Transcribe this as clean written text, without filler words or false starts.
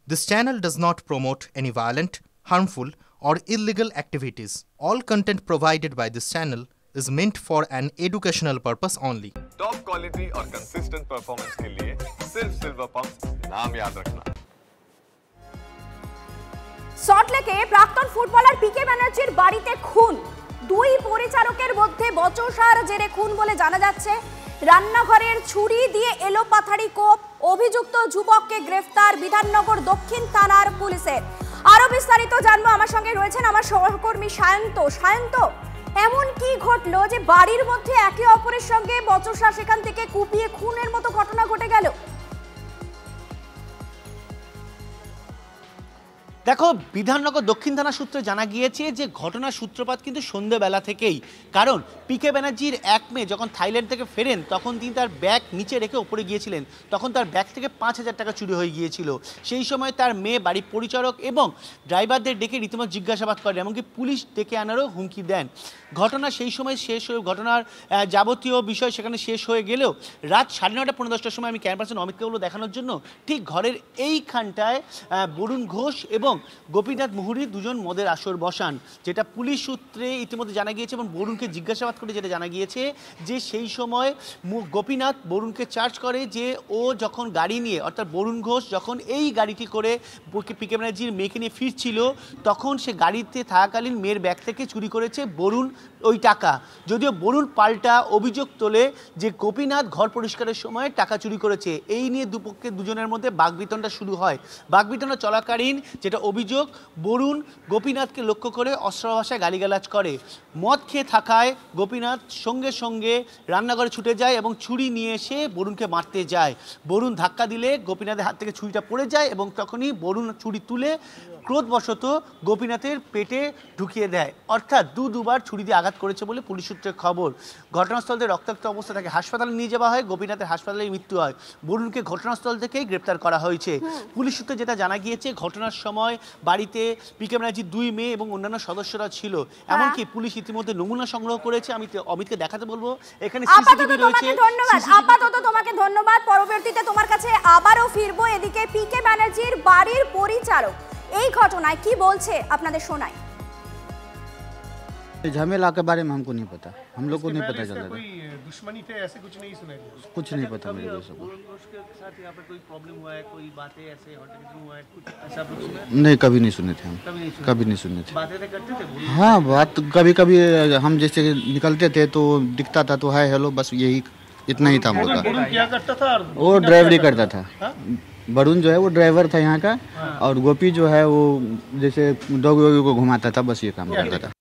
This channel does not promote any violent, harmful, or illegal activities. All content provided by this channel is meant for an educational purpose only. Top quality और consistent performance के लिए सिर्फ silver pump नाम याद रखना। সল্টলেকে প্রাক্তন footballer পিকে ব্যানার্জির বাড়িতে খুন, দুই পরিচারকের মধ্যে বচসার জেরে খুন বলে জানা যাচ্ছে। রান্নাঘরের ছুরি দিয়ে এলোপাথারি কোপ, অভিযুক্ত যুবককে গ্রেফতার বিধাননগর দক্ষিণ থানার পুলিশের। আরো বিস্তারিত জানবো, আমার সঙ্গে রয়েছেন আমার সহকর্মী সায়ন্ত। সায়ন্ত, এমন কি ঘটলো যে বাড়ির মধ্যে একে অপরের সঙ্গে বচসা, সেখান থেকে কুপিয়ে খুনের মতো ঘটনা ঘটে গেল? দেখো, বিধাননগর দক্ষিণ থানা সূত্রে জানা গিয়েছে যে ঘটনার সূত্রপাত কিন্তু সন্ধ্যেবেলা থেকেই। কারণ পিকে ব্যানার্জির এক মেয়ে যখন থাইল্যান্ড থেকে ফেরেন তখন তিনি তার ব্যাগ নিচে রেখে ওপরে গিয়েছিলেন। তখন তার ব্যাগ থেকে 5,000 টাকা চুরি হয়ে গিয়েছিল। সেই সময় তার মেয়ে বাড়ির পরিচারক এবং ড্রাইভারদের ডেকে রীতিমতো জিজ্ঞাসাবাদ করেন, এমনকি পুলিশ ডেকে আনারও হুমকি দেন। ঘটনা সেই সময় শেষ হয়ে, ঘটনার যাবতীয় বিষয় সেখানে শেষ হয়ে গেলেও রাত 9:30 পৌনে 10টার সময় আমি ক্যামেরাপার্সন অমিতকে বলবো দেখানোর জন্য, ঠিক ঘরের এইখানটায় বরুণ ঘোষ এবং গোপীনাথ মুহুরী দুজন মদের আসর বসান। যেটা পুলিশ সূত্রে ইতিমধ্যে জানা গিয়েছে এবং বরুণকে জিজ্ঞাসাবাদ করে যেটা জানা গিয়েছে যে সেই সময় গোপীনাথ বরুণকে চার্জ করে যে ও যখন গাড়ি নিয়ে, অর্থাৎ বরুণ ঘোষ যখন এই গাড়িটি করে পিকে ব্যানার্জির মেয়েকে নিয়ে ফিরছিল তখন সে গাড়িতে থাকাকালীন মেয়ের ব্যাগ থেকে চুরি করেছে বরুণ ওই টাকা। যদিও বরুণ পাল্টা অভিযোগ তোলে যে গোপীনাথ ঘর পরিষ্কারের সময় টাকা চুরি করেছে। এই নিয়ে দুজনের মধ্যে বাকবিতণ্ডা শুরু হয়। বাকবিতণ্ডা চলাকালীন যেটা অভিযোগ, বরুণ গোপীনাথকে লক্ষ্য করে অস্ত্র ভাষায় গালিগালাজ করে। মদ খেয়ে থাকায় গোপীনাথ সঙ্গে সঙ্গে রান্নাঘরে ছুটে যায় এবং ছুরি নিয়ে এসে বরুণকে মারতে যায়। বরুণ ধাক্কা দিলে গোপীনাথের হাত থেকে ছুরিটা পড়ে যায় এবং তখনই বরুণ ছুরি তুলে ক্রোধবশত গোপীনাথের পেটে ঢুকিয়ে দেয়। অর্থাৎ দুবার ছুরি দিয়ে আঘাত করেছে বলে পুলিশ সূত্রে খবর। ঘটনাস্থল থেকে রক্তাক্ত অবস্থা তাকে হাসপাতালে নিয়ে যাওয়া হয়। গোপীনাথের হাসপাতালে মৃত্যু হয়। বরুণকে ঘটনাস্থল থেকেই গ্রেপ্তার করা হয়েছে। পুলিশ সূত্রে যেটা জানা গিয়েছে, ঘটনার সময় বাড়িতে পিকে ব্যানার্জির 2 মেয়ে এবং অন্যান্য সদস্যরা ছিল। এমনকি পুলিশ ইতিমধ্যে নমুনা সংগ্রহ করেছে। আমি অমিতকে দেখাতে বলবো, এখানে সিসিটিভি রয়েছে। আপাতত তোমাকে ধন্যবাদ। পরবর্তীতে তোমার কাছে আবারও ফিরবো। এদিকে পিকে ব্যানার্জির বাড়ির পরিচারক এই ঘটনায় কি বলছে আপনাদের শোনাই। झमेला के बारे में हमको नहीं पता, हम लोग को नहीं पता चल रहा था। कोई दुश्मनी थे ऐसे कुछ नहीं सुना गया? कुछ नहीं पता मेरे को सब। उसके साथ यहाँ पे कोई प्रॉब्लम हुआ है, कोई बातें ऐसे हॉस्पिटल हुआ है, कुछ ऐसा कुछ सुना? नहीं, कभी नहीं सुने थे हम, कभी नहीं सुने थे। बातें तो करते थे? हाँ, बात कभी कभी हम जैसे निकलते थे तो दिखता था तो हाय हेलो, बस यही इतना ही था हम लोग का। क्या करता था? वो ड्राइवरी करता था। वरुण जो है वो ड्राइवर था यहाँ का, और गोपी जो है वो जैसे डॉग वॉग को घुमाता था, बस ये काम करता था।